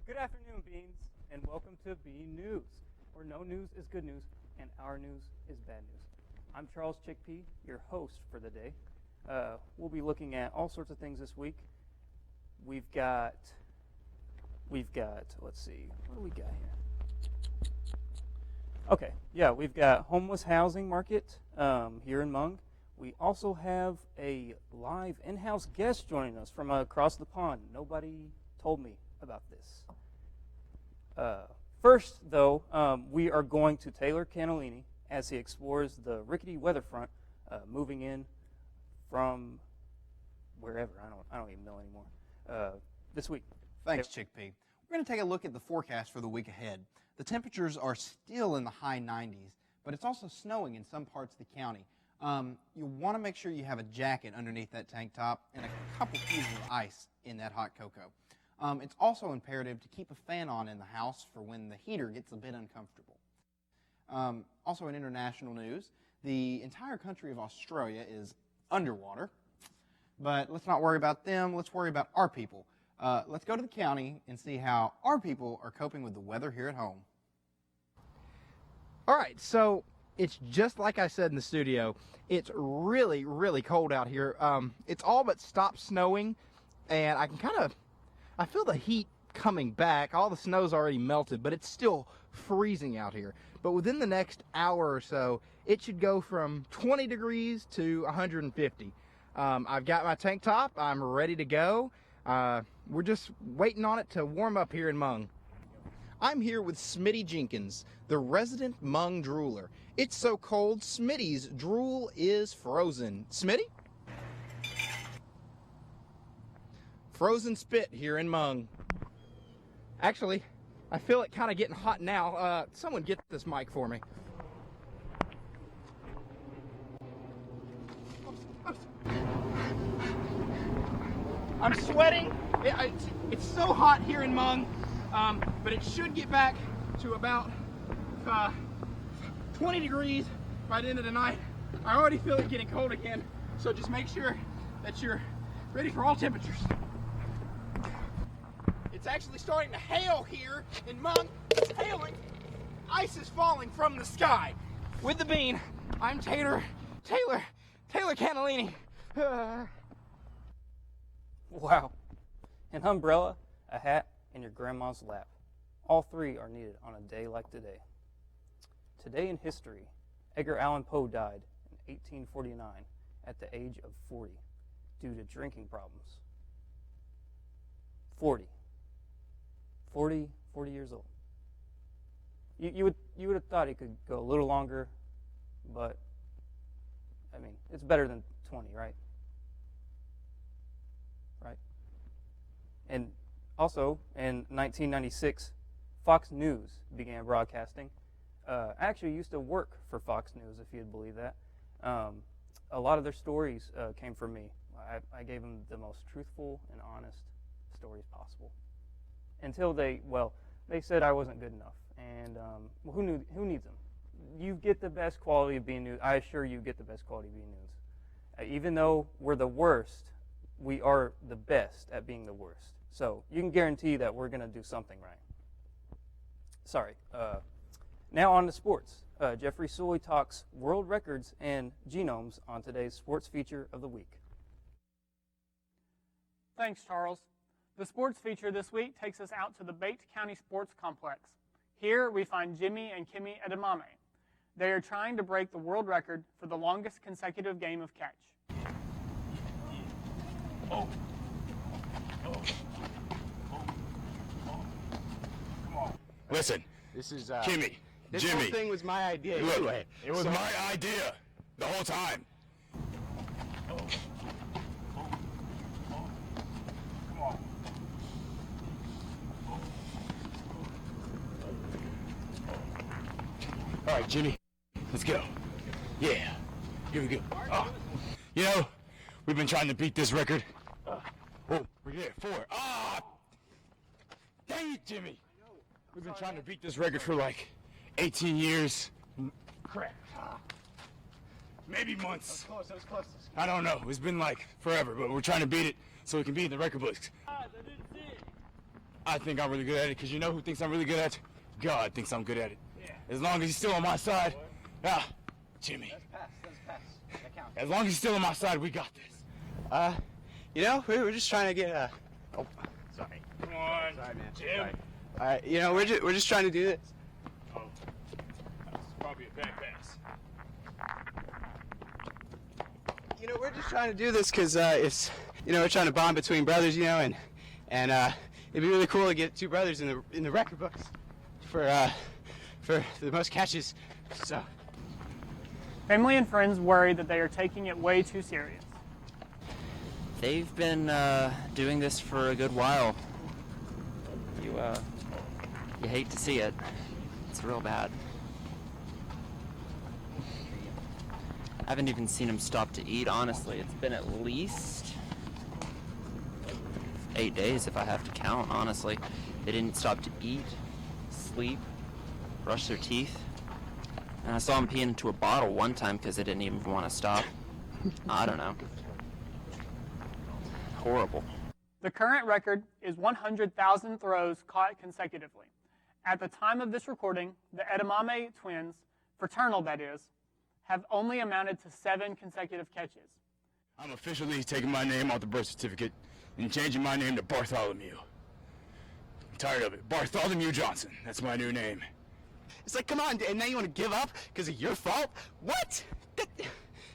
Good afternoon, Beans, and welcome to Bean News, where no news is good news and our news is bad news. I'm Charles Chickpea, your host for the day. We'll be looking at all sorts of things this week. We've got, let's see, what do we got here? Okay, yeah, we've got homeless housing market here in Mung. We also have a live in-house guest joining us from across the pond. Nobody told me about this. First, though, we are going to Taylor Cannellini as he explores the rickety weather front moving in from wherever. I don't even know anymore. This week. Thanks, Chickpea. We're going to take a look at the forecast for the week ahead. The temperatures are still in the high 90s, but it's also snowing in some parts of the county. You want to make sure you have a jacket underneath that tank top and a couple cubes of ice in that hot cocoa. It's also imperative to keep a fan on in the house for when the heater gets a bit uncomfortable. Also in international news, the entire country of Australia is underwater, but let's not worry about them, let's worry about our people. Let's go to the county and see how our people are coping with the weather here at home. All right, so it's just like I said in the studio. It's really, really cold out here. It's all but stopped snowing, and I feel the heat coming back. All the snow's already melted, but it's still freezing out here. But within the next hour or so, it should go from 20 degrees to 150. I've got my tank top. I'm ready to go. We're just waiting on it to warm up here in Mung. I'm here with Smitty Jenkins, the resident Mung drooler. It's so cold, Smitty's drool is frozen. Smitty? Frozen spit here in Mung. Actually, I feel it kind of getting hot now. Someone get this mic for me. I'm sweating. It's so hot here in Mung, but it should get back to about 20 degrees by the end of the night. I already feel it getting cold again, so just make sure that you're ready for all temperatures. It's actually starting to hail here in Mung. It's hailing. Ice is falling from the sky. With the Bean, I'm Taylor Cannellini. Wow. An umbrella, a hat, and your grandma's lap. All three are needed on a day like today. Today in history, Edgar Allan Poe died in 1849 at the age of 40 due to drinking problems. 40 years old. You would have thought he could go a little longer, but I mean, it's better than 20, right? Right? And also, in 1996, Fox News began broadcasting. I actually used to work for Fox News, if you'd believe that. A lot of their stories came from me. I gave them the most truthful and honest stories possible. Until they said I wasn't good enough. And who needs them? You get the best quality of being news. I assure you get the best quality of being news. Even though we're the worst, we are the best at being the worst. So you can guarantee that we're going to do something right. Sorry. Now on to sports. Jeffrey Soy talks world records and genomes on today's sports feature of the week. Thanks, Charles. The sports feature this week takes us out to the Bate County Sports Complex. Here we find Jimmy and Kimmy Edamame. They are trying to break the world record for the longest consecutive game of catch. Come on. Listen, This is Kimmy, This Jimmy. whole thing was my idea Look, anyway. it was my idea the whole time. Come on. All right, Jimmy, let's go. Yeah, here we go. You know, we've been trying to beat this record. Oh, we're there, 4. Dang it, Jimmy. We've been trying to beat this record for like 18 years. Crap. Maybe months. That was close. I don't know. It's been like forever, but we're trying to beat it so we can be in the record books. I think I'm really good at it, because you know who thinks I'm really good at it? God thinks I'm good at it. Yeah. As long as he's still on my side. Ah, Jimmy. That's pass. That counts. As long as he's still on my side, we got this. You know, we're just trying to get Oh, sorry. Come on. Sorry, man. Jim. Sorry. All right, you know, we're just trying to do this. Oh, that's probably a bad pass. You know, we're just trying to do this because it's, you know, we're trying to bond between brothers, you know, and it'd be really cool to get two brothers in the record books for the most catches. So. Family and friends worry that they are taking it way too serious. They've been doing this for a good while. You hate to see it. It's real bad. I haven't even seen him stop to eat, honestly. It's been at least 8 days if I have to count, honestly. They didn't stop to eat, sleep, brush their teeth. And I saw him peeing into a bottle one time because they didn't even want to stop. I don't know. Horrible. The current record is 100,000 throws caught consecutively. At the time of this recording, the Edamame twins, fraternal that is, have only amounted to 7 consecutive catches. I'm officially taking my name off the birth certificate and changing my name to Bartholomew. I'm tired of it. Bartholomew Johnson. That's my new name. It's like, come on, and now you want to give up because of your fault? What?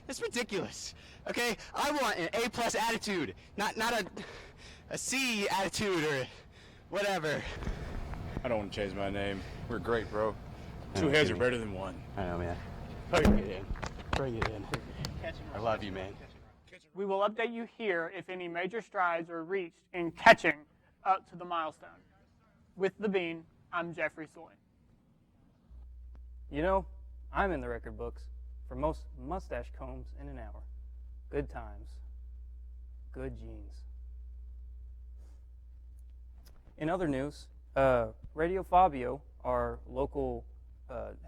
That's ridiculous. Okay, I want an A+ attitude, not a C attitude or whatever. I don't want to change my name. We're great, bro. Two heads are better than one. I know, man. Bring it in. Bring it in. I love you, man. We will update you here if any major strides are reached in catching up to the milestone. With the Bean, I'm Jeffrey Soy. You know, I'm in the record books for most mustache combs in an hour. Good times. Good genes. In other news, Radio Fabio, our local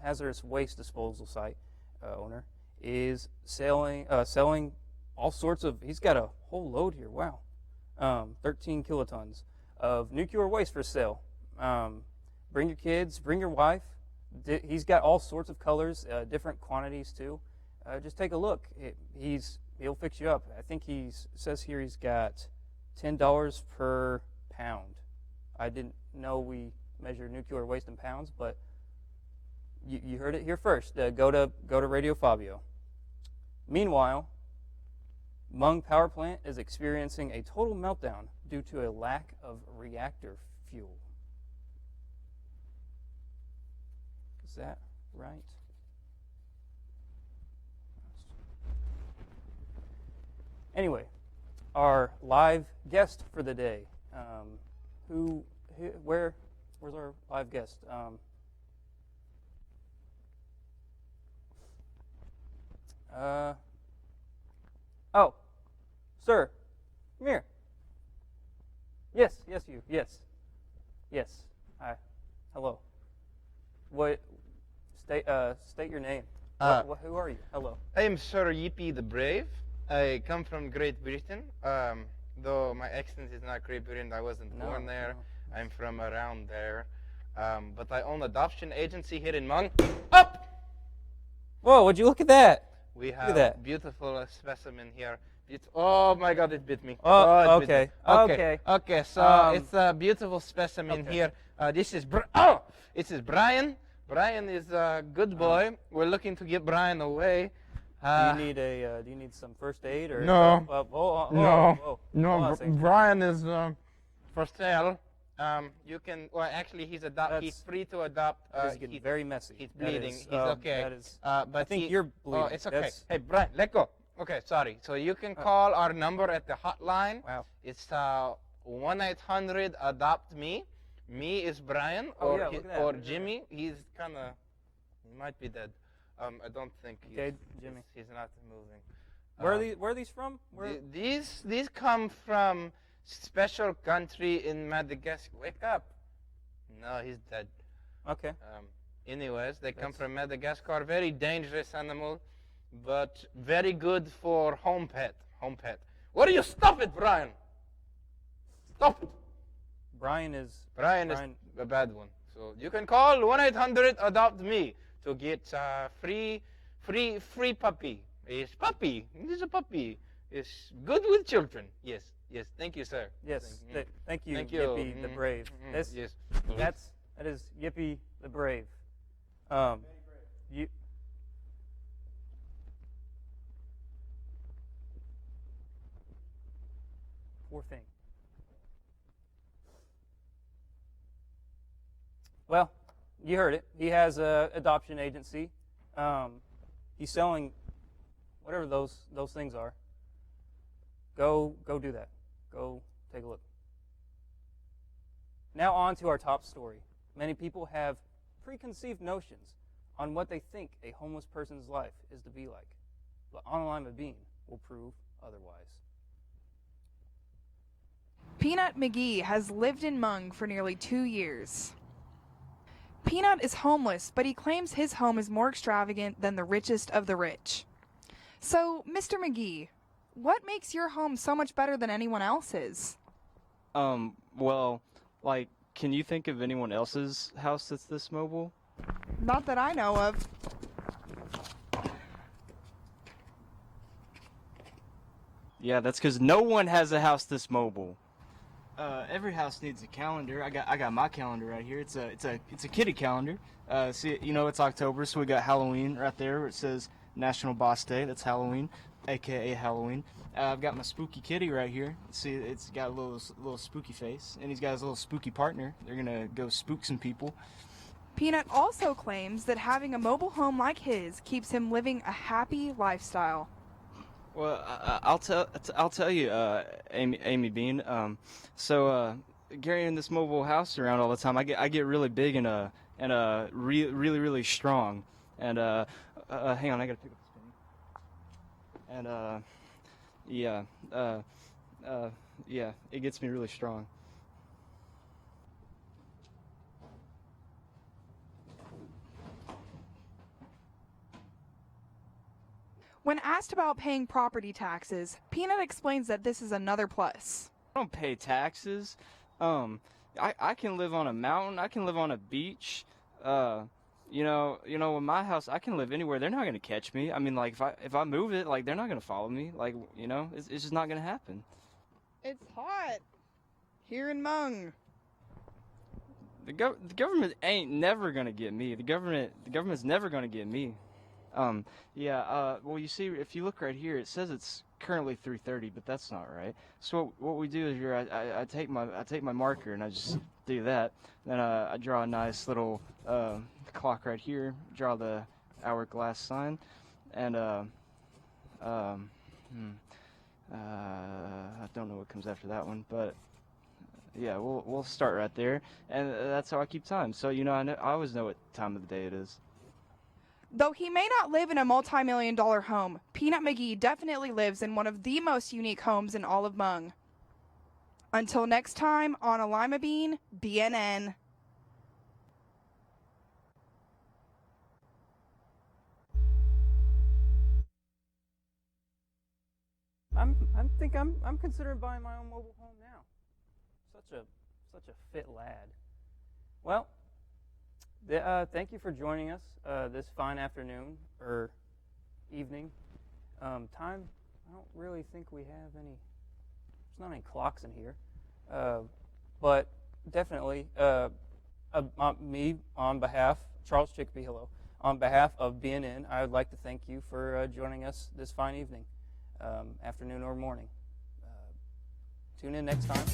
hazardous waste disposal site owner, is selling all sorts of, he's got a whole load here, wow, 13 kilotons of nuclear waste for sale. Bring your kids, bring your wife. He's got all sorts of colors, different quantities too. Just take a look. He'll fix you up. I think says here he's got $10 per pound. I didn't know we measure nuclear waste in pounds, but you heard it here first. Go to Radio Fabio. Meanwhile, Mung Power Plant is experiencing a total meltdown due to a lack of reactor fuel. Is that right? Anyway, our live guest for the day. Where's our live guest? Oh, sir, come here. Yes, you. Yes. Hi. Hello. State your name. Who are you? Hello. I am Sir Yippee the Brave. I come from Great Britain. Though my accent is not Great Britain, I wasn't born there. No. I'm from around there. But I own an adoption agency here in Mung. Up! Whoa, would you look at that? We at have that. beautiful specimen here. Oh my God, it bit me. Oh, it bit okay. me. Okay, so it's a beautiful specimen here. This is Brian. Brian is a good boy. We're looking to get Brian away. Do you need some first aid or? No. Hold on a second. Brian is for sale. You can. Well, actually, he's free to adopt. This is getting very messy. He's bleeding. He's okay. That is, but I think you're bleeding. Oh, it's okay. That's- Hey, Brian, let go. Okay, sorry. So you can call our number at the hotline. Wow. It's 1-800-ADOPT-ME. Me is Brian Oh, or yeah, look at that. or Look at Jimmy. He's kind of. He might be dead. I don't think he's. Okay, Jimmy. He's not moving. Where are these from? These come from special country in Madagascar. Wake up. No, he's dead. Okay. Anyways, they come from Madagascar. Very dangerous animal, but very good for home pet. What do you stop it, Brian? Stop it. Brian is Brian is a bad one. So you can call 1-800-ADOPT-ME to get free puppy. It's puppy. It's a puppy. It's good with children. Yes. Yes. Thank you, sir. Yes. Thank you, Thank you. Yippee the Brave. Yes. That is Yippee the Brave. You. Poor thing. Well, you heard it. He has an adoption agency. He's selling whatever those things are. Go do that. Go take a look. Now on to our top story. Many people have preconceived notions on what they think a homeless person's life is to be like. But On Lima Bean will prove otherwise. Peanut McGee has lived in Mung for nearly 2 years. Peanut is homeless, but he claims his home is more extravagant than the richest of the rich. So, Mr. McGee, what makes your home so much better than anyone else's? Well, like, can you think of anyone else's house that's this mobile? Not that I know of. Yeah, that's because no one has a house this mobile. Every house needs a calendar. I got my calendar right here. It's a kitty calendar. See, you know, it's October, so we got Halloween right there where it says National Boss Day. That's Halloween, aka Halloween. I've got my spooky kitty right here. See, it's got a little spooky face, and he's got his little spooky partner. They're gonna go spook some people. Peanut also claims that having a mobile home like his keeps him living a happy lifestyle. Well, I'll tell you, Amy Bean. So carrying this mobile house around all the time, I get really big and really strong. And hang on, I gotta pick up this penny. And yeah, it gets me really strong. When asked about paying property taxes, Peanut explains that this is another plus. I don't pay taxes. I can live on a mountain. I can live on a beach. You know, in my house, I can live anywhere. They're not gonna catch me. I mean, like if I move it, like they're not gonna follow me. Like, you know, it's just not gonna happen. It's hot here in Mung. The government ain't never gonna get me. The government's never gonna get me. Well, you see, if you look right here, it says it's currently 3:30, but that's not right. So what we do is here, I take my marker and I just do that. Then I draw a nice little clock right here. Draw the hourglass sign, and I don't know what comes after that one, but yeah, we'll start right there, and that's how I keep time. So you know, I always know what time of the day it is. Though he may not live in a multi-million-dollar home, Peanut McGee definitely lives in one of the most unique homes in all of Mung. Until next time, on a Lima Bean, BNN. I'm considering buying my own mobile home now. Such a fit lad. Well, thank you for joining us this fine afternoon or evening. Time, I don't really think we have any. There's not any clocks in here, but definitely me on behalf, Charles Chickpea, hello. On behalf of BNN, I would like to thank you for joining us this fine evening, afternoon or morning. Tune in next time.